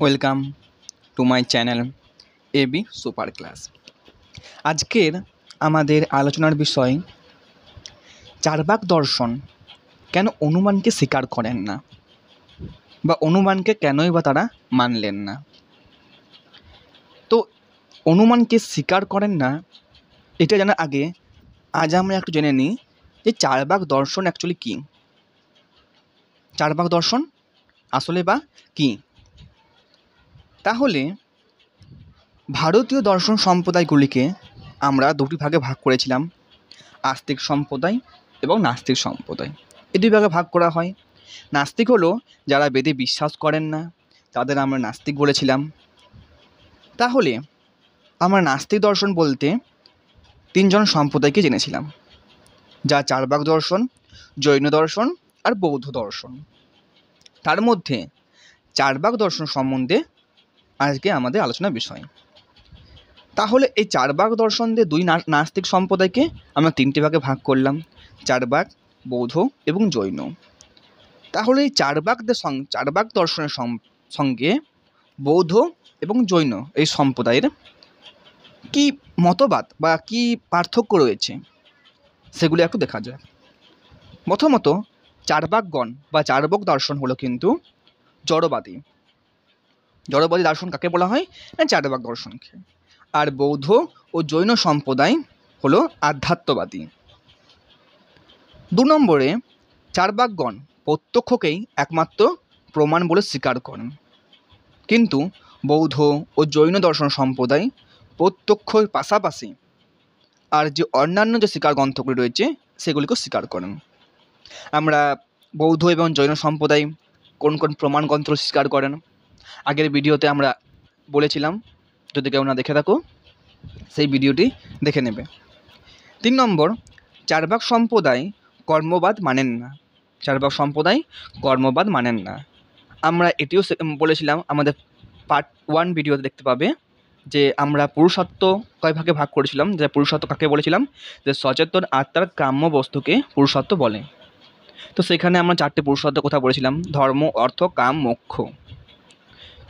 Welcome to my channel AB super class. আজকের আমাদের আলোচনার বিষয় চার্বাক দর্শন কেন অনুমানকে স্বীকার করেন না বা অনুমানকে কেনই বা তারা মানলেন না। তো অনুমানকে স্বীকার করেন না এটা জানার আগে আজ আমরা একটু জেনে নিই যে চার্বাক দর্শন অ্যাকচুয়ালি কী। চার্বাক দর্শন আসলে বা কী? তাহলে ভারতীয় দর্শন সম্প্রদায়গুলিকে আমরা দুটি ভাগে ভাগ করেছিলাম, আস্তিক সম্প্রদায় এবং নাস্তিক সম্প্রদায়। এই দুই ভাগে ভাগ করা হয়। নাস্তিক হলো যারা বেদে বিশ্বাস করেন না, তাদের আমরা নাস্তিক বলেছিলাম। তাহলে আমরা নাস্তিক দর্শন বলতে তিনজন সম্প্রদায়কে জেনেছিলাম, যা চার্বাক দর্শন, জৈন দর্শন আর বৌদ্ধ দর্শন। তার মধ্যে চার্বাক দর্শন সম্বন্ধে আজকে আমাদের আলোচনার বিষয়। তাহলে এই চার্বাক দর্শনদের দুই নাস্তিক সম্প্রদায়কে আমরা তিনটি ভাগে ভাগ করলাম, চার্বাক, বৌদ্ধ এবং জৈন। তাহলে এই চার্বাক দর্শনের সঙ্গে বৌদ্ধ এবং জৈন এই সম্প্রদায়ের কী মতবাদ বা কী পার্থক্য রয়েছে সেগুলো একটু দেখা যায়। প্রথমত, চার্বাকগণ বা চার্বাক দর্শন হলো কিন্তু জড়বাদী। জড়বাদী দর্শন কাকে বলা হয়? চার্বাক দর্শনকে। আর বৌদ্ধ ও জৈন সম্প্রদায় হলো আধ্যাত্মবাদী। 2 নম্বরে, চার্বাকগণ প্রত্যক্ষকেই একমাত্র প্রমাণ বলে স্বীকার করেন, কিন্তু বৌদ্ধ ও জৈন দর্শন সম্প্রদায় প্রত্যক্ষের পাশাপাশি আর যে অন্যান্য যে স্বীকার গ্রন্থগুলি রয়েছে সেগুলিকেও স্বীকার করেন। আমরা বৌদ্ধ এবং জৈন সম্প্রদায় কোন কোন প্রমাণ গ্রন্থ স্বীকার করেন আগের ভিডিওতে আমরা বলেছিলাম, যদি কেউ না দেখে থাকো সেই ভিডিওটি দেখে নেবে। 3 নম্বর, চার্বাক সম্প্রদায় কর্মবাদ মানেন না। চার্বাক সম্প্রদায় কর্মবাদ মানেন না। আমরা এটিও বলেছিলাম, আমাদের পার্ট 1 ভিডিওতে দেখতে পাবে যে আমরা পুরুষত্ব কয় ভাগে ভাগ করেছিলাম। যে পুরুষত্ব কাকে বলেছিলাম, যে সচেতন আত্মার কাম্য বস্তুকে পুরুষত্ব বলে। তো সেখানে আমরা 4টে পুরুষত্বের কথা বলেছিলাম, ধর্ম, অর্থ, কাম, মোক্ষ।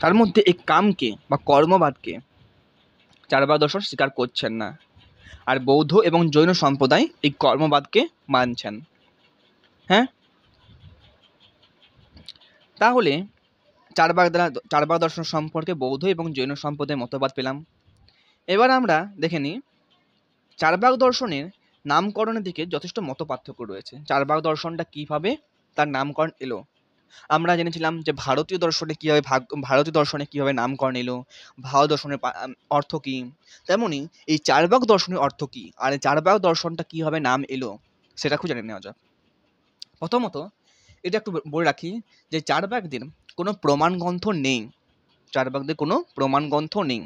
তার মধ্যে এই কামকে বা কর্মবাদকে চার্বাক দর্শন স্বীকার করছেন না, আর বৌদ্ধ এবং জৈন সম্প্রদায় এই কর্মবাদকে মানছেন। হ্যাঁ, তাহলে চার্বাক দর্শন সম্পর্কে বৌদ্ধ এবং জৈন সম্প্রদায়ের মতবাদ পেলাম। এবার আমরা দেখে নিই চার্বাক দর্শনের নামকরণের দিকে যথেষ্ট মত পার্থক্য রয়েছে। চার্বাক দর্শনটা কীভাবে তার নামকরণ এলো আমরা জেনেছিলাম, যে ভারতীয় দর্শনে কীভাবে নামকরণ এলো, ভারত দর্শনের অর্থ কী, তেমনই এই চার্বাক দর্শনের অর্থ কী আর এই চার্বাক দর্শনটা কীভাবে নাম এলো সেটা খুব জেনে নেওয়া যাক। প্রথমত এটা একটু বলে রাখি যে চার্বাকদের কোনো প্রমাণ গ্রন্থ নেই। চার্বাকদের কোনো প্রমাণ গ্রন্থ নেই।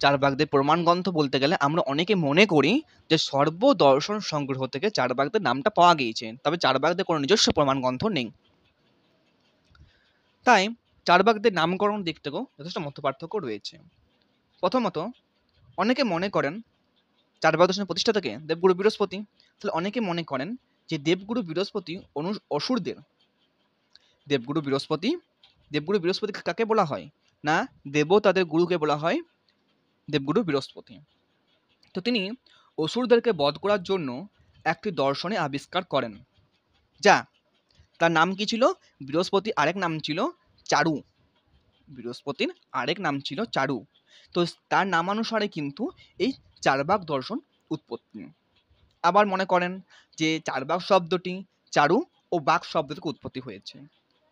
চার্বাকদের প্রমাণ গ্রন্থ বলতে গেলে আমরা অনেকে মনে করি যে সর্বদর্শন সংগ্রহ থেকে চার্বাকদের নামটা পাওয়া গিয়েছে, তবে চার্বাকদের কোনো নিজস্ব প্রমাণ গ্রন্থ নেই। তাই চার্বাকদের নামকরণ দিক থেকেও যথেষ্ট মতপার্থক্য রয়েছে। প্রথমত, অনেকে মনে করেন চার্বাক দর্শনের প্রতিষ্ঠাতাকে দেবগুরু বৃহস্পতি। তাহলে অনেকে মনে করেন যে দেবগুরু বৃহস্পতি অসুরদের দেবগুরু বৃহস্পতি কাকে বলা হয় না, দেবতাদের গুরুকে বলা হয় দেবগুরু বৃহস্পতি। তো তিনি অসুরদেরকে বধ করার জন্য একটি দর্শনের আবিষ্কার করেন, যা তার নাম কি ছিল? বৃহস্পতি আরেক নাম ছিল চারু। বৃহস্পতির আরেক নাম ছিল চারু। তো তার নামানুসারে কিন্তু এই চার্বাক দর্শন উৎপত্তি। আবার মনে করেন যে চার্বাক শব্দটি চারু ও বাক শব্দ থেকে উৎপত্তি হয়েছে।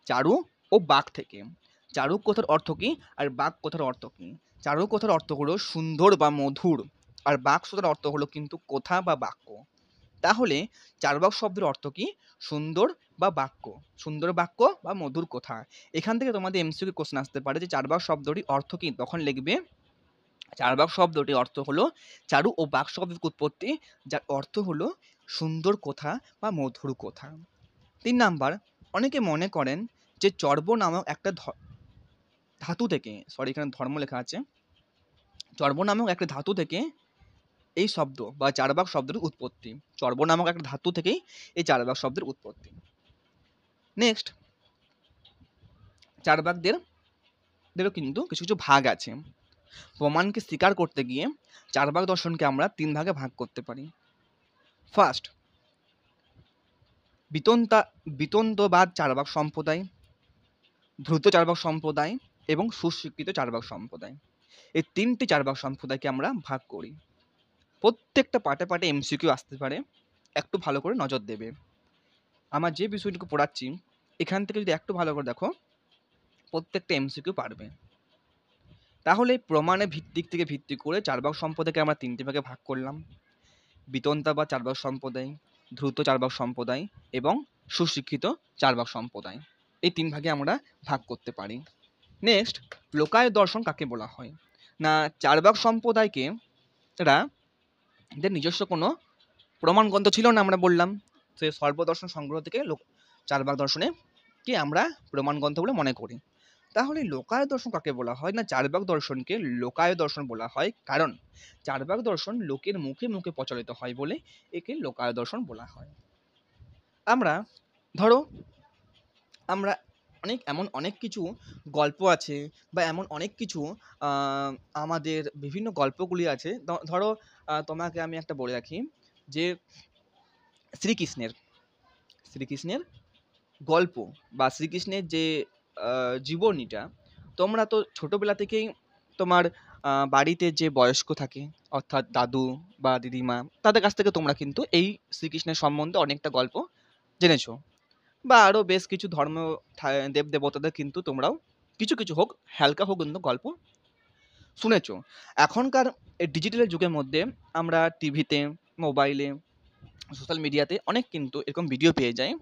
চারু ও বাক থেকে। চারু কথার অর্থ কী আর বাক কথার অর্থ কী? চারু কথার অর্থ হলো সুন্দর বা মধুর, আর বাক শব্দের অর্থ হলো কিন্তু কথা বা বাক্য। তাহলে চার্বাক শব্দের অর্থ কি? সুন্দর বা বাক্য, সুন্দর বাক্য বা মধুর কথা। এখান থেকে তোমাদের এমসিকিউ কোশ্চেন আসতে পারে যে চার্বাক শব্দটি অর্থ কি, তখন লিখবে চার্বাক শব্দটি অর্থ হলো চারু ও বাক শব্দের উৎপত্তি, যার অর্থ হলো সুন্দর কথা বা মধুর কথা। 3 নাম্বার, অনেকে মনে করেন যে চর্ব নামক একটা ধাতু থেকে, এখানে ধর্ম লেখা আছে, চর্ব নামক একটা ধাতু থেকে এই শব্দ বা চার্বাক শব্দের উৎপত্তি। চর্ব নামক একটা ধাতু থেকেই এই চার্বাক শব্দের উৎপত্তি। নেক্সট, চার্বাকদের ভাগদেরও কিন্তু কিছু কিছু ভাগ আছে। প্রমাণকে স্বীকার করতে গিয়ে চারবাক দর্শনকে আমরা 3 ভাগে ভাগ করতে পারি। ফার্স্ট, বিতন্তবাদ চারবাক সম্প্রদায়, দ্রুত চারবাক সম্প্রদায় এবং সুস্বীকৃত চারবাক সম্প্রদায়। এই 3টি চারবাক সম্প্রদায়কে আমরা ভাগ করি। প্রত্যেকটা পার্টে পার্টে এমসিকিউ আসতে পারে, একটু ভালো করে নজর দেবে। আমার যে বিষয়টুকু পড়াচ্ছি এখান থেকে যদি একটু ভালো করে দেখো, প্রত্যেকটা এমসিকিউ পারবে। তাহলে প্রমাণের দিক থেকে ভিত্তি করে চারবাক সম্প্রদায়কে আমরা 3টে ভাগে ভাগ করলাম: বিতন্তাবাদ চারবাক সম্প্রদায়, দ্রুত চারবাক সম্প্রদায় এবং সুশিক্ষিত চারবাক সম্প্রদায়। এই 3 ভাগে আমরা ভাগ করতে পারি। নেক্সট, লোকায়ত দর্শন কাকে বলা হয়? না, চারবাক সম্প্রদায়কে এরা এদের নিজস্ব কোনো প্রমাণগ্রন্থ ছিল না, আমরা বললাম। সে সর্বদর্শন সংগ্রহ থেকে চারবাক দর্শনে কি আমরা প্রমাণগ্রন্থ বলে মনে করি। তাহলে লোকায়ত দর্শন কাকে বলা হয়? না, চারবাক দর্শনকে লোকায়ত দর্শন বলা হয়, কারণ চারবাক দর্শন লোকের মুখে মুখে প্রচলিত হয় বলে একে লোকায়ত দর্শন বলা হয়। আমরা ধরো আমরা এমন অনেক কিছু গল্প আছে বা এমন অনেক কিছু আমাদের বিভিন্ন গল্পগুলি আছে। ধরো তোমাকে আমি একটা বলে রাখি যে শ্রীকৃষ্ণের গল্প বা শ্রীকৃষ্ণের যে জীবনীটা, তোমরা তো ছোটবেলা থেকেই তোমার বাড়িতে যে বয়স্ক থাকে, অর্থাৎ দাদু বা দিদিমা, তাদের কাছ থেকে তোমরা কিন্তু এই শ্রীকৃষ্ণের সম্বন্ধে অনেকটা গল্প জেনেছো। বা আরও বেশ কিছু দেব দেবতাদের কিন্তু তোমরাও কিছু কিছু হোক, হালকা হোক, কিন্তু গল্প শুনেছো। এখনকার এই ডিজিটালের যুগের মধ্যে আমরা টিভিতে, মোবাইলে, সোশ্যাল মিডিয়াতে অনেক কিন্তু এরকম ভিডিও পেয়ে যাই।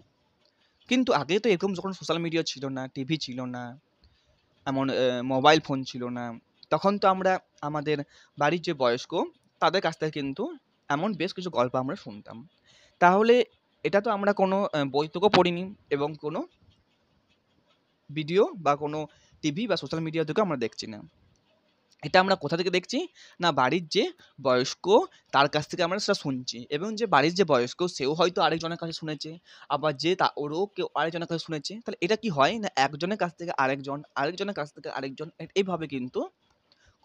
কিন্তু আগে তো এরকম যখন সোশ্যাল মিডিয়া ছিল না, টিভি ছিল না, এমন মোবাইল ফোন ছিল না, তখন তো আমরা আমাদের বাড়ির যে বয়স্ক তাদের কাছ থেকে কিন্তু এমন বেশ কিছু গল্প আমরা শুনতাম। তাহলে এটা তো আমরা কোনো বই থেকেও পড়িনি এবং কোনো ভিডিও বা কোনো টিভি বা সোশ্যাল মিডিয়া থেকেও আমরা দেখছি না। এটা আমরা কোথা থেকে দেখছি? না, বাড়ির যে বয়স্ক তার কাছ থেকে আমরা সেটা শুনছি, এবং যে বাড়ির যে বয়স্ক সেও হয়তো আরেকজনের কাছে শুনেছে, আবার যে ওরও কেউ আরেকজনের কাছে শুনেছে। তাহলে এটা কি হয় না, একজনের কাছ থেকে আরেকজন, আরেকজনের কাছ থেকে আরেকজন, এইভাবে কিন্তু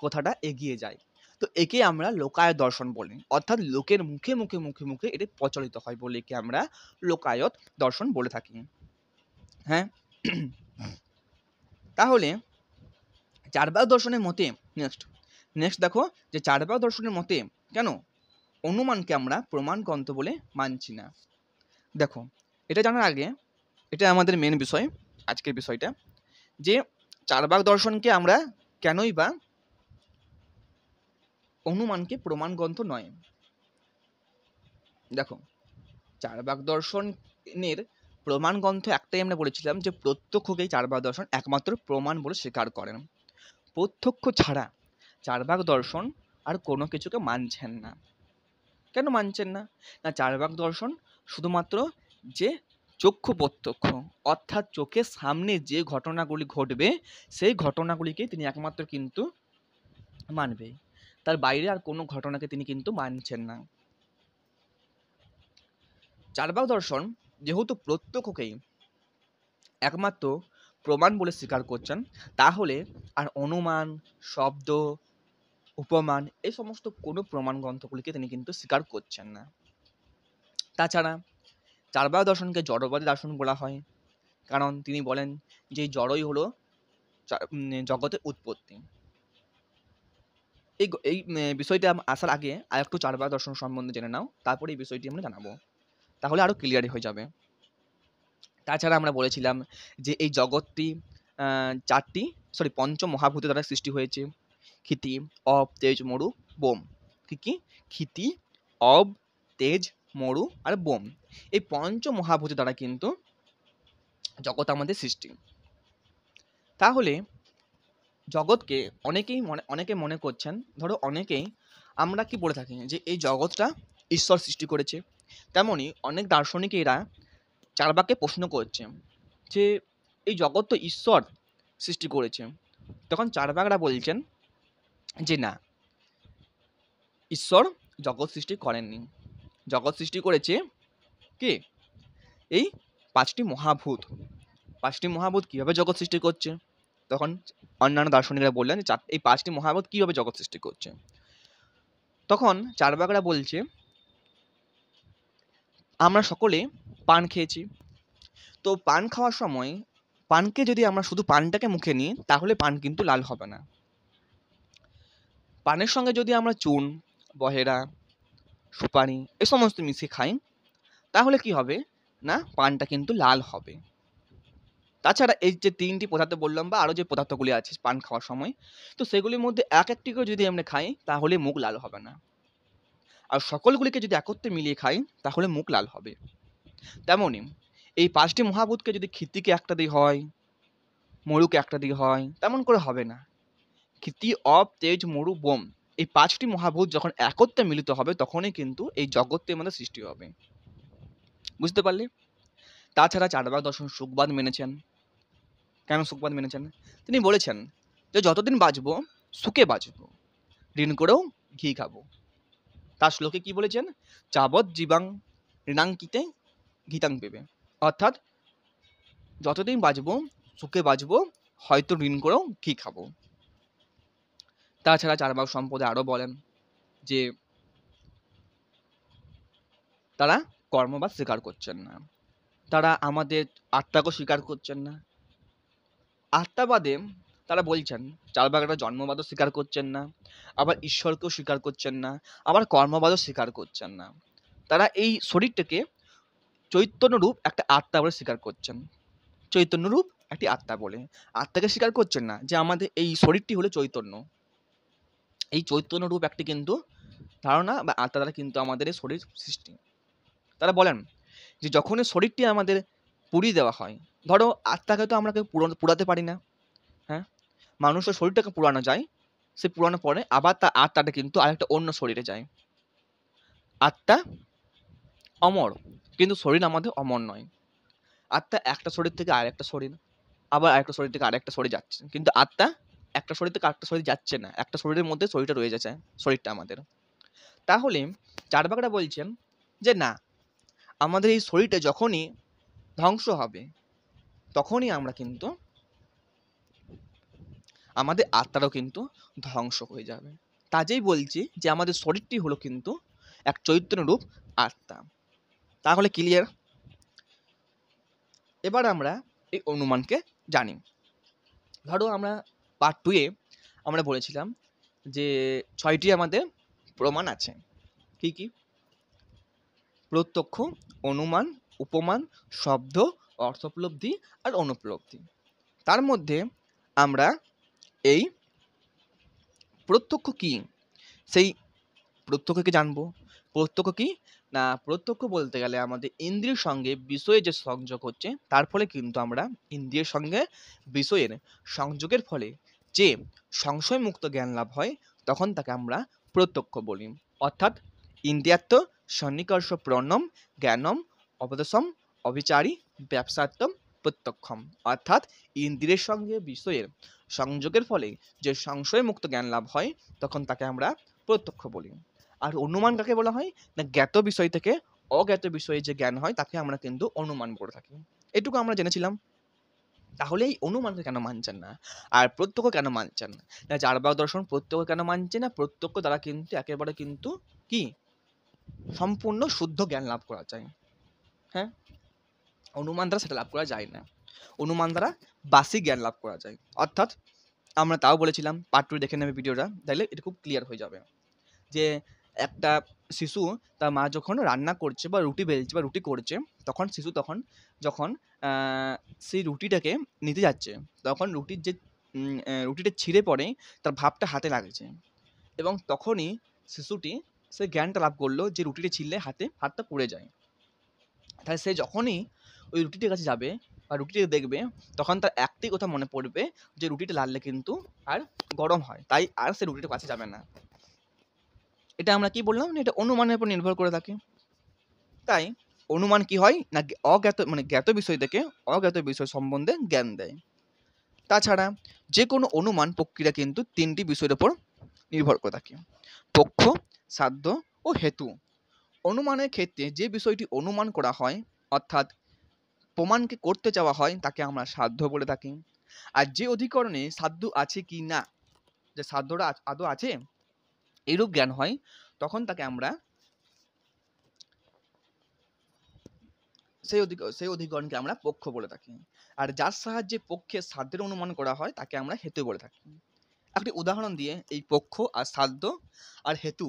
কথাটা এগিয়ে যায়। তো একে আমরা লোকায়ত দর্শন বলি, অর্থাৎ লোকের মুখে মুখে মুখে মুখে এটা প্রচলিত হয় বলে একে আমরা লোকায়ত দর্শন বলে থাকি। হ্যাঁ, তাহলে চারবাক দর্শনের মতে নেক্সট দেখো যে চারবাক দর্শনের মতে কেন অনুমানকে আমরা প্রমাণগ্রন্থ বলে মানছি না। দেখো, এটা জানার আগে, এটা আমাদের মেন বিষয়, আজকের বিষয়টা, যে চারবাক দর্শনকে আমরা কেনই বা অনুমানকে প্রমাণগ্রন্থ নয়। দেখো, চারবাক দর্শনের প্রমাণগ্রন্থ একটাই আমরা বলেছিলাম যে প্রত্যক্ষকেই চারবাক দর্শন একমাত্র প্রমাণ বলে স্বীকার করেন। প্রত্যক্ষ ছাড়া চারবাক দর্শন আর কোনো কিছুকে মানছেন না। কেন মানছেন না? না, চারবাক দর্শন শুধুমাত্র যে চক্ষু প্রত্যক্ষ, অর্থাৎ চোখের সামনে যে ঘটনাগুলি ঘটবে সেই ঘটনাগুলিকে তিনি একমাত্র কিন্তু মানবে, তার বাইরে আর কোনো ঘটনাকে তিনি কিন্তু মানছেন না। চারবাক দর্শন যেহেতু প্রত্যক্ষকেই একমাত্র প্রমাণ বলে স্বীকার করছেন, তাহলে আর অনুমান, শব্দ, উপমান এই সমস্ত কোনো প্রমাণ গ্রন্থগুলিকে তিনি কিন্তু স্বীকার করছেন না। তাছাড়া চারবাক দর্শনকে জড়বাদী দর্শন বলা হয়, কারণ তিনি বলেন যে জড়ই হলো জগতের উৎপত্তি। এই বিষয়টা আসার আগে আর একটু চারবাক দর্শন সম্বন্ধে জেনে নাও, তারপরে এই বিষয়টি আমরা জানাবো, তাহলে আরো ক্লিয়ারই হয়ে যাবে। তাছাড়া আমরা বলেছিলাম যে এই জগৎটি পঞ্চ মহাভূত দ্বারা সৃষ্টি হয়েছে: ক্ষিতি, অব, তেজ, মরু, বোম। কি? ক্ষিতি, অব, তেজ, মরু আর বোম। এই পঞ্চ মহাভূত দ্বারা কিন্তু জগৎ আমাদের সৃষ্টি। তাহলে জগৎকে অনেকে মনে করছেন, ধরো অনেকেই আমরা কি বলে থাকি যে এই জগৎটা ঈশ্বর সৃষ্টি করেছে, তেমনি অনেক দার্শনিকেরা চারবাককে প্রশ্ন করছে যে এই জগৎ তো ঈশ্বর সৃষ্টি করেছে। তখন চারবাকরা বলছেন যে না, ঈশ্বর জগৎ সৃষ্টি করেননি, জগৎ সৃষ্টি করেছে কে? এই পাঁচটি মহাভূত। পাঁচটি মহাভূত কীভাবে জগৎ সৃষ্টি করছে? তখন অন্যান্য দার্শনিকরা বললেন যে এই 5টি মহাবোধ কিভাবে জগৎ সৃষ্টি করছে। তখন চার্বাকরা বলছে আমরা সকলে পান খেয়েছি, তো পান খাওয়ার সময় পানকে যদি আমরা শুধু পানটাকে মুখে নিই তাহলে পান কিন্তু লাল হবে না। পানের সঙ্গে যদি আমরা চুন, বহেরা, সুপারি এ সমস্ত মিশিয়ে খাই তাহলে কি হবে না, পানটা কিন্তু লাল হবে। তাছাড়া এই যে 3টি পদার্থ বললাম বা আরও যে পদার্থগুলি আছে পান খাওয়ার সময়, তো সেগুলির মধ্যে এক একটি করে যদি আমরা খাই তাহলে মুখ লাল হবে না, আর সকলগুলিকে যদি একত্রে মিলিয়ে খাই তাহলে মুখ লাল হবে। তেমনই এই 5টি মহাভূতকে যদি ক্ষিতিকে একটা দিয়ে হয়, মরুকে একটা দিয়ে হয়, তেমন করে হবে না। ক্ষিতি, অপ, তেজ, মরু, বোম এই 5টি মহাভূত যখন একত্রে মিলিত হবে তখনই কিন্তু এই জগতের মধ্যে সৃষ্টি হবে। বুঝতে পারলে? তাছাড়া চার্বাক দর্শন সুখবাদ মেনেছেন। কেন সুখবাদ মেনেছেন? তিনি বলেছেন যে যতদিন বাঁচবো সুখে বাঁচবো, ঋণ করেও ঘি খাবো। তার শ্লোকে কি বলেছেন? যাবৎ জীবাং ঋণাঙ্কিতে ঘিতাং পেবে, অর্থাৎ যতদিন বাঁচবো সুখে বাঁচবো, হয়তো ঋণ করেও ঘি খাবো। তাছাড়া চার্বাক সম্প্রদায় আরও বলেন যে তারা কর্মবাদ স্বীকার করছেন না, তারা আমাদের আত্মাকেও স্বীকার করছেন না। আত্মাবাদে তারা বলছেন চার্বাকরা জন্মবাদও স্বীকার করছেন না, আবার ঈশ্বরকেও স্বীকার করছেন না, আবার কর্মবাদও স্বীকার করছেন না। তারা এই শরীরটাকে চৈতন্যরূপ একটা আত্মা বলে স্বীকার করছেন, চৈতন্যরূপ একটি আত্মা বলে। আত্মাকে স্বীকার করছেন না যে আমাদের এই শরীরটি হলো চৈতন্য। এই চৈতন্যরূপ একটি কিন্তু ধারণা বা আত্মা দ্বারা কিন্তু আমাদের এই শরীর সৃষ্টি। তারা বলেন যে যখন এই শরীরটি আমাদের পুড়িয়ে দেওয়া হয়, ধরো আত্মাকে তো আমরা কেউ পুড়াতে পারি না, হ্যাঁ, মানুষের শরীরটাকে পুরানো যায়, সে পুরানোর পরে আবার তার আত্মাটা কিন্তু আরেকটা অন্য শরীরে যায়। আত্মা অমর, কিন্তু শরীর আমাদের অমর নয়। আত্মা একটা শরীর থেকে আরেকটা শরীর, আবার আরেকটা শরীর থেকে আরেকটা শরীর যাচ্ছে, কিন্তু আত্মা একটা শরীর থেকে আরেকটা শরীর যাচ্ছে না, একটা শরীরের মধ্যে শরীরটা রয়ে যাচ্ছে, শরীরটা আমাদের। তাহলে চার্বাকরা বলছেন যে না, আমাদের এই শরীরটা যখনই ধ্বংস হবে তখনই আমরা কিন্তু আমাদের আত্মারও কিন্তু ধ্বংস হয়ে যাবে। কাজেই বলছি যে আমাদের শরীরটি হলো কিন্তু এক চৈতন্যরূপ আত্মা। তাহলে ক্লিয়ার? এবার আমরা এই অনুমানকে জানি। ধরো আমরা পার্ট 2-এ আমরা বলেছিলাম যে 6টি আমাদের প্রমাণ আছে। কি কি? প্রত্যক্ষ, অনুমান, উপমান, শব্দ, অর্থোপলব্ধি আর অনুপলব্ধি। তার মধ্যে আমরা এই প্রত্যক্ষ কি, সেই প্রত্যক্ষকে জানবো। প্রত্যক্ষ কি না, প্রত্যক্ষ বলতে গেলে আমাদের ইন্দ্রিয়ের সঙ্গে বিষয়ে যে সংযোগ হচ্ছে তার ফলে কিন্তু আমরা ইন্দ্রিয়ের সঙ্গে বিষয়ের সংযোগের ফলে যে সংশয়মুক্ত জ্ঞান লাভ হয় তখন তাকে আমরা প্রত্যক্ষ বলি। অর্থাৎ ইন্দ্রিয়াত্ম সন্নিকর্ষ প্রণম জ্ঞানম অবদেশম অবিচারী ব্যবসাত্ম প্রত্যক্ষম। অর্থাৎ ইন্দ্রিয়ের সঙ্গে বিষয়ের সংযোগের ফলে যে সংশয়মুক্ত জ্ঞান লাভ হয় তখন তাকে আমরা প্রত্যক্ষ বলি। আর অনুমান কাকে বলা হয় না, জ্ঞাত বিষয় থেকে অজ্ঞাত বিষয়ে যে জ্ঞান হয় তাকে আমরা কিন্তু অনুমান করে থাকি। এটুকু আমরা জেনেছিলাম। তাহলে এই অনুমানকে কেন মানছেন না আর প্রত্যক্ষ কেন মানছেন না? চার্বাক দর্শন প্রত্যক্ষ কেন মানছে না? প্রত্যক্ষ দ্বারা কিন্তু একেবারে কিন্তু কি সম্পূর্ণ শুদ্ধ জ্ঞান লাভ করা যায়, হ্যাঁ, অনুমান দ্বারা সেটা লাভ করা যায় না। অনুমান দ্বারা বাসি জ্ঞান লাভ করা যায়। অর্থাৎ আমরা তাও বলেছিলাম, পার্ট 2 দেখে নেবে ভিডিওটা, তাহলে এটা খুব ক্লিয়ার হয়ে যাবে যে একটা শিশু তার মা যখন রান্না করছে বা রুটি বেলছে বা রুটি করছে তখন শিশু যখন সেই রুটিটাকে নিতে যাচ্ছে তখন রুটির যে রুটিটা ছিঁড়ে পড়ে তার ভাবটা হাতে লাগছে এবং তখনই শিশুটি সে জ্ঞানটা লাভ করলো যে রুটিটা ছিঁড়লে হাতটা পুড়ে যায়। তাই সে যখনই ওই রুটিটার কাছে যাবে বা রুটিটা দেখবে তখন তার একটাই কথা মনে পড়বে যে রুটিটা লাললে কিন্তু আর গরম হয়, তাই আর সে রুটিটার কাছে যাবে না। এটা আমরা কি বললাম, এটা অনুমানের উপর নির্ভর করে থাকে। তাই অনুমান কি হয় না, অজ্ঞাত মানে জ্ঞাত বিষয় থেকে অজ্ঞাত বিষয় সম্বন্ধে জ্ঞান দেয়। তাছাড়া যে কোনো অনুমান প্রক্রিয়া কিন্তু 3টি বিষয়ের উপর নির্ভর করে থাকে: পক্ষ, সাধ্য ও হেতু। অনুমানের ক্ষেত্রে যে বিষয়টি অনুমান করা হয় অর্থাৎ প্রমাণকে করতে চাওয়া হয় তাকে আমরা সাধ্য বলে থাকি, আর যে অধিকরণে সাধ্য আছে কি না, যে সাধ্যটা আদৌ আছে এইরূপ জ্ঞান হয়, তখন তাকে আমরা সেই অধিকরণকে আমরা পক্ষ বলে থাকি। আর যার সাহায্যে পক্ষের সাধ্যের অনুমান করা হয় তাকে আমরা হেতু বলে থাকি। একটি উদাহরণ দিয়ে এই পক্ষ আর সাধ্য আর হেতু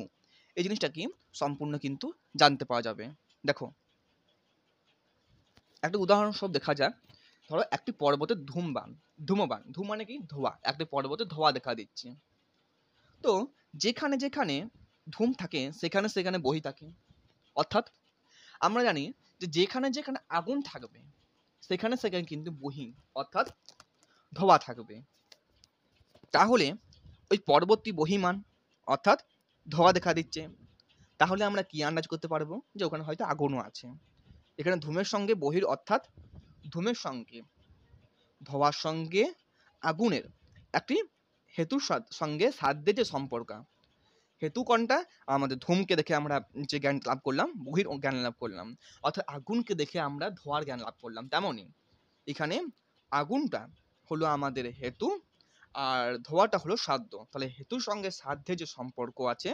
এই জিনিসটা কি সম্পূর্ণ কিন্তু জানতে পাওয়া যাবে। দেখো, একটা উদাহরণস্বরূপ দেখা যাক। ধরো একটি পর্বতে ধূমবান, ধূম মানে কি ধোঁয়া, একটি পর্বতে ধোঁয়া দেখা দিচ্ছে। তো যেখানে যেখানে ধূম থাকে সেখানে সেখানে বহি থাকে। অর্থাৎ আমরা জানি যে যেখানে যেখানে আগুন থাকবে সেখানে সেখানে কিন্তু বহি অর্থাৎ ধোঁয়া থাকবে। তাহলে ওই পর্বতটি বহিমান অর্থাৎ ধোঁয়া দেখা দিচ্ছে। তাহলে আমরা কি আন্দাজ করতে পারবো যে ওখানে হয়তো আগুনও আছে। এখানে ধূমের সঙ্গে বহির অর্থাৎ ধূমের সঙ্গে ধোঁয়ার সঙ্গে আগুনের একটি হেতুর সঙ্গে সাধ্যের যে সম্পর্ক, হেতু কোনটা? আমাদের ধূমকে দেখে আমরা যে জ্ঞান লাভ করলাম বহির জ্ঞান লাভ করলাম, অর্থাৎ আগুনকে দেখে আমরা ধোঁয়ার জ্ঞান লাভ করলাম। তেমনই এখানে আগুনটা হলো আমাদের হেতু আর ধোঁয়াটা হলো সাধ্য। তাহলে হেতুর সঙ্গে সাধ্যের যে সম্পর্ক আছে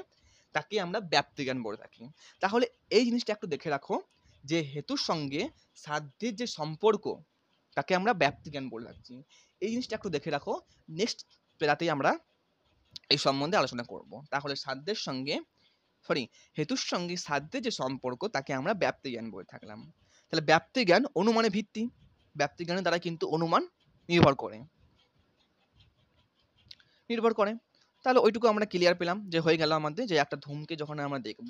তাকে আমরা ব্যাপ্তি জ্ঞান বলে থাকি। তাহলে এই জিনিসটা একটু দেখে রাখো যে হেতুর সঙ্গে সাধ্যের যে সম্পর্ক তাকে আমরা ব্যাপ্তি জ্ঞান বলে থাকছি। এই জিনিসটা একটু দেখে রাখো, নেক্সট পেরাতেই আমরা এই সম্বন্ধে আলোচনা করব। তাহলে সাধ্যের সঙ্গে হেতুর সঙ্গে সাধ্যের যে সম্পর্ক তাকে আমরা ব্যাপ্তি জ্ঞান বলে থাকলাম। তাহলে ব্যাপ্তি জ্ঞান অনুমানের ভিত্তি, ব্যাপ্তি জ্ঞানের দ্বারা কিন্তু অনুমান নির্ভর করে। তাহলে ওইটুকু আমরা ক্লিয়ার পেলাম যে হয়ে গেল আমাদের যে একটা ধূমকে যখন আমরা দেখব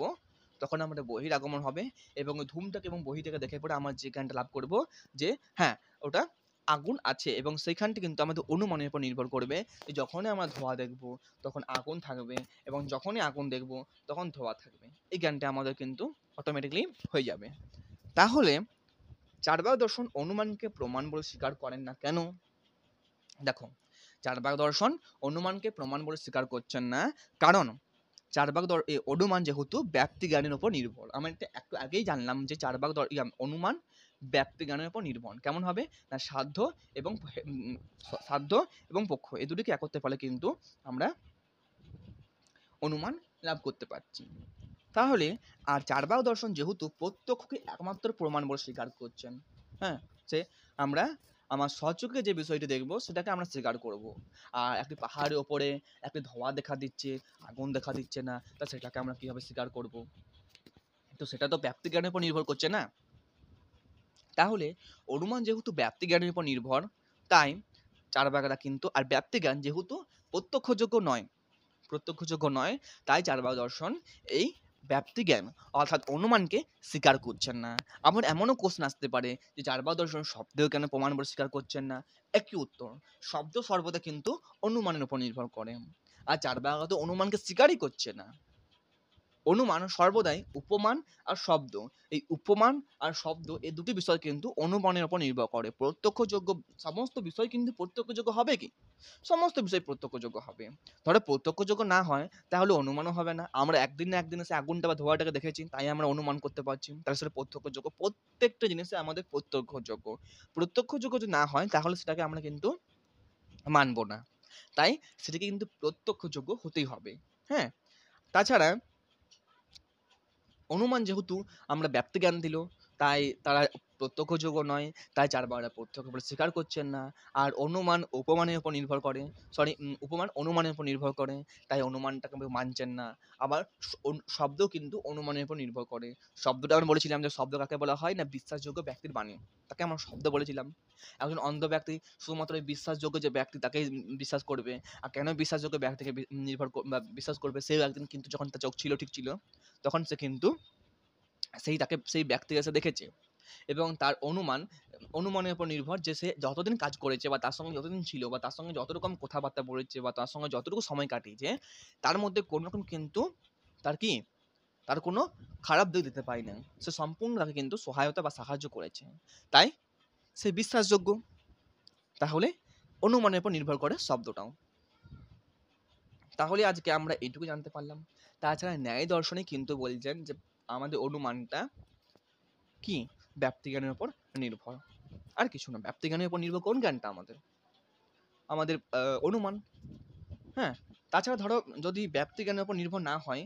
তখন আমাদের বহির আগমন হবে এবং ওই ধূমটাকে এবং বহিটাকে দেখে পরে আমরা যে জ্ঞানটা লাভ করব যে হ্যাঁ ওটা আগুন আছে, এবং সেইখানটি কিন্তু আমাদের অনুমানের উপর নির্ভর করবে যে যখনই আমরা ধোঁয়া দেখব তখন আগুন থাকবে এবং যখনই আগুন দেখব তখন ধোঁয়া থাকবে। এই জ্ঞানটা আমাদের কিন্তু অটোমেটিকলি হয়ে যাবে। তাহলে চার্বাক দর্শন অনুমানকে প্রমাণ বলে স্বীকার করেন না কেন? দেখো, চার্বাক দর্শন অনুমানকে প্রমাণ বলে স্বীকার করছেন না কারণ অনুমান যেহেতু ব্যাপ্তি জ্ঞানের উপর নির্ভর। আমরা এটা একটু আগেই জানলাম যে অনুমান ব্যাপ্তি জ্ঞানের উপর নির্ভর। কেমন হবে না এবং সাধ্য এবং পক্ষ এই দুটিকে একত্রে ফলে কিন্তু আমরা অনুমান লাভ করতে পারছি। তাহলে আর চার্বাক দর্শন যেহেতু প্রত্যক্ষকে একমাত্র প্রমাণ বলে স্বীকার করছেন, হ্যাঁ, যে আমরা আমার স্বচক্ষে যে বিষয়টি দেখব সেটাকে আমরা স্বীকার করব। আর একটি পাহাড়ের ওপরে একটি ধোঁয়া দেখা দিচ্ছে, আগুন দেখা দিচ্ছে না, তা সেটাকে আমরা কিভাবে স্বীকার করব? তো সেটা তো ব্যাপ্তি জ্ঞানের উপর নির্ভর করছে না। তাহলে অনুমান যেহেতু ব্যাপ্তি জ্ঞানের উপর নির্ভর, তাই চার্বাকরা কিন্তু আর ব্যাপ্তি জ্ঞান যেহেতু প্রত্যক্ষযোগ্য নয়, তাই চার্বাক দর্শন এই ব্যাপ্তি জ্ঞান অর্থাৎ অনুমানকে স্বীকার করছেন না। আবার এমনও কোশ্চেন আসতে পারে যে চার্বাক দর্শন শব্দের কেন প্রমাণ বলে স্বীকার করছেন না? একই উত্তর, শব্দ সর্বদা কিন্তু অনুমানের উপর নির্ভর করে, আর চার্বাক তো অনুমানকে স্বীকারই করছে না। অনুমান সর্বদাই উপমান আর শব্দ, এই উপমান আর শব্দ এই দুটি বিষয় কিন্তু অনুমানের উপর নির্ভর করে। প্রত্যক্ষযোগ্য সমস্ত বিষয় কিন্তু প্রত্যক্ষযোগ্য হবে কি? সমস্ত বিষয় প্রত্যক্ষযোগ্য হবে। ধরো প্রত্যক্ষযোগ্য না হয় তাহলে অনুমানও হবে না। আমরা একদিন না একদিন এসে আগুনটা বা ধোঁয়াটাকে দেখেছি তাই আমরা অনুমান করতে পারছি, তাহলে সেটা প্রত্যক্ষযোগ্য। প্রত্যেকটা জিনিসে আমাদের প্রত্যক্ষযোগ্য। প্রত্যক্ষযোগ্য যদি না হয় তাহলে সেটাকে আমরা কিন্তু মানব না। তাই সেটাকে কিন্তু প্রত্যক্ষযোগ্য হতেই হবে। হ্যাঁ, তাছাড়া অনুমান যেহেতু আমরা ব্যাপ্তি জ্ঞান দিল, তাই তারা প্রত্যক্ষযোগ্য নয়, তাই চার্বাকরা প্রত্যক্ষ বলে স্বীকার করছেন না। আর অনুমান উপমানের উপর নির্ভর করে, উপমান অনুমানের উপর নির্ভর করে, তাই অনুমানটাকে মানছেন না। আবার শব্দ কিন্তু অনুমানের উপর নির্ভর করে। শব্দটা আমরা বলেছিলাম যে শব্দ কাকে বলা হয় না বিশ্বাসযোগ্য ব্যক্তির বাণী, তাকে আমরা শব্দ বলেছিলাম। একজন অন্ধ ব্যক্তি শুধুমাত্র এই বিশ্বাসযোগ্য যে ব্যক্তি তাকেই বিশ্বাস করবে। আর কেন বিশ্বাসযোগ্য ব্যক্তিকে বিশ্বাস করবে? সেও একদিন কিন্তু যখন তার চোখ ছিল ঠিক ছিল তখন সে কিন্তু সেই ব্যক্তিকে সে দেখেছে, এবং তার অনুমানের উপর নির্ভর যে সে যতদিন কাজ করেছে বা তার সঙ্গে যতদিন ছিল বা তার সঙ্গে যত রকম কথাবার্তা বলেছে বা তার সঙ্গে যতটুকু সময় কাটিয়েছে তার মধ্যে কোনো রকম কিন্তু তার কোনো খারাপ দিক দিতে পারি না। সে সম্পূর্ণ তাকে কিন্তু সহায়তা বা সাহায্য করেছে, তাই সে বিশ্বাসযোগ্য। তাহলে অনুমানের উপর নির্ভর করে শব্দটাও। তাহলে আজকে আমরা এইটুকু জানতে পারলাম। তাছাড়া ন্যায় দর্শনে কিন্তু বলছেন যে আমাদের অনুমানটা কি ব্যাপ্তি জ্ঞানের উপর নির্ভর, আর কিছু না। ব্যাপ্তি জ্ঞানের উপর নির্ভর কোন জ্ঞানটা আমাদের? আমাদের অনুমান। হ্যাঁ, তাছাড়া ধরো যদি ব্যক্তিজ্ঞানের উপর নির্ভর না হয়,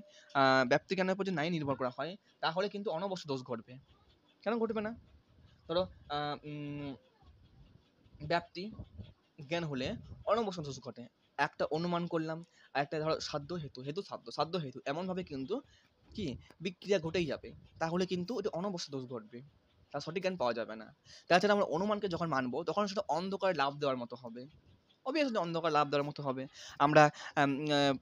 ব্যক্তিজ্ঞানের উপর যদি নাই নির্ভর করা হয়, তাহলে কিন্তু অনবশ্য দোষ ঘটবে। কেন ঘটবে না? ধরো ব্যাপ্তি জ্ঞান হলে অনবশ্য দোষ ঘটে। একটা অনুমান করলাম, আর একটা ধরো সাধ্য হেতু, হেতু সাধ্য, সাধ্য হেতু, এমনভাবে কিন্তু কি বিক্রিয়া ঘটেই যাবে। তাহলে কিন্তু এটা অনবশ্য দোষ ঘটবে, তার সঠিক জ্ঞান পাওয়া যাবে না। তাছাড়া আমরা অনুমানকে যখন মানবো তখন সেটা অন্ধকারে লাভ দেওয়ার মতো হবে। অবভিয়াসলি অন্ধকার লাভ দেওয়ার মতো হবে। আমরা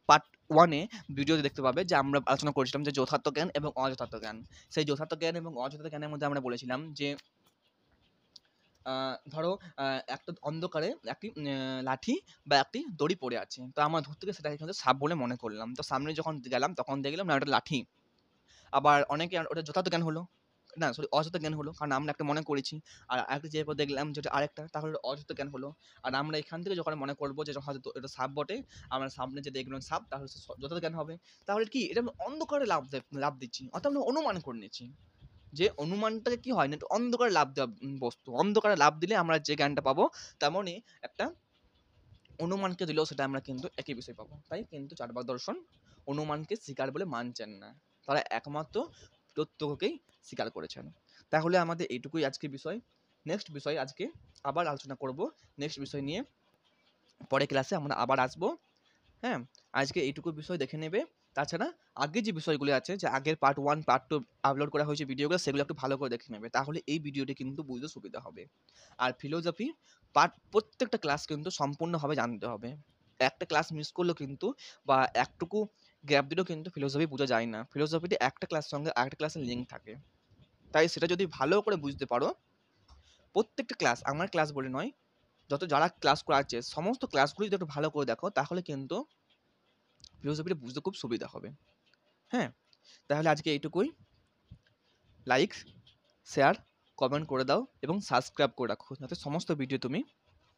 পার্ট 1 এ ভিডিওতে দেখতে পাবে যে আমরা আলোচনা করেছিলাম যে যথার্থ জ্ঞান এবং অযথার্থ জ্ঞান। সেই যথার্থ জ্ঞান এবং অযথার্থ জ্ঞানের মধ্যে আমরা বলেছিলাম যে ধরো একটা অন্ধকারে একটি লাঠি বা একটি দড়ি পড়ে আছে। তো আমার দূর থেকে সেটাকে কিন্তু সাপ বলে মনে করলাম। তো সামনে যখন গেলাম তখন দেখলাম না ওটা লাঠি। আবার অনেকে ওটা যথার্থ জ্ঞান হলো। না সরি, অযথার্থ জ্ঞান হলো। কারণ আমরা একটা মনে করেছি। আর আরেকটা যেরপর দেখলাম যে ওটা আরেকটা, তাহলে ওটা অযথার্থ জ্ঞান হলো। আর আমরা এখান থেকে যখন মনে করব যে হয়তো এটা সাপ বটে, আমরা সামনে যে দেখলাম সাপ, তাহলে যথার্থ জ্ঞান হবে। তাহলে কি এটা আমরা অন্ধকারে লাভ দিচ্ছি। অর্থাৎ আমরা অনুমান করে নিচ্ছি। যে অনুমানটাকে কি হয় না, একটু অন্ধকারে লাভ দেওয়া বস্তু। অন্ধকারে লাভ দিলে আমরা যে জ্ঞানটা পাবো, তেমনই একটা অনুমানকে দিলেও সেটা আমরা কিন্তু একই বিষয় পাবো। তাই কিন্তু চার্বাক দর্শন অনুমানকে স্বীকার বলে মানছেন না। তারা একমাত্র প্রত্যক্ষকেই স্বীকার করেছেন। তাহলে আমাদের এইটুকুই আজকের বিষয়। নেক্সট বিষয় আজকে আবার আলোচনা করব। নেক্সট বিষয় নিয়ে পরে ক্লাসে আমরা আবার আসবো। হ্যাঁ, আজকে এইটুকু বিষয় দেখে নেবে। তাছাড়া আগের যে বিষয়গুলো আছে, যে আগের পার্ট 1, পার্ট 2 আপলোড করা হয়েছে ভিডিওগুলো, সেগুলো একটু ভালো করে দেখে নেবে। তাহলে এই ভিডিওটি কিন্তু বুঝতে সুবিধা হবে। আর ফিলোজফি প্রত্যেকটা ক্লাস কিন্তু সম্পূর্ণভাবে জানতে হবে। একটা ক্লাস মিস করলেও কিন্তু বা একটুকু গ্যাপ দিলেও কিন্তু ফিলোজফি বোঝা যায় না। ফিলোজফিতে একটা ক্লাসের সঙ্গে আরেকটা ক্লাসের লিঙ্ক থাকে। তাই সেটা যদি ভালো করে বুঝতে পারো, প্রত্যেকটা ক্লাস, আমার ক্লাস বলে নয়, যারা ক্লাস করাচ্ছে সমস্ত ক্লাসগুলো যদি একটু ভালো করে দেখো, তাহলে কিন্তু ফিলোসফিটা বুঝতে খুব সুবিধা হবে। হ্যাঁ, তাহলে আজকে এইটুকুই। লাইক, শেয়ার, কমেন্ট করে দাও এবং সাবস্ক্রাইব করে রাখো, যাতে সমস্ত ভিডিও তুমি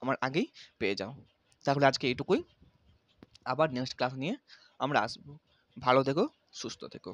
আমার আগেই পেয়ে যাও। তাহলে আজকে এইটুকুই। আবার নেক্সট ক্লাস নিয়ে আমরা আসবো। ভালো থেকো, সুস্থ থেকো।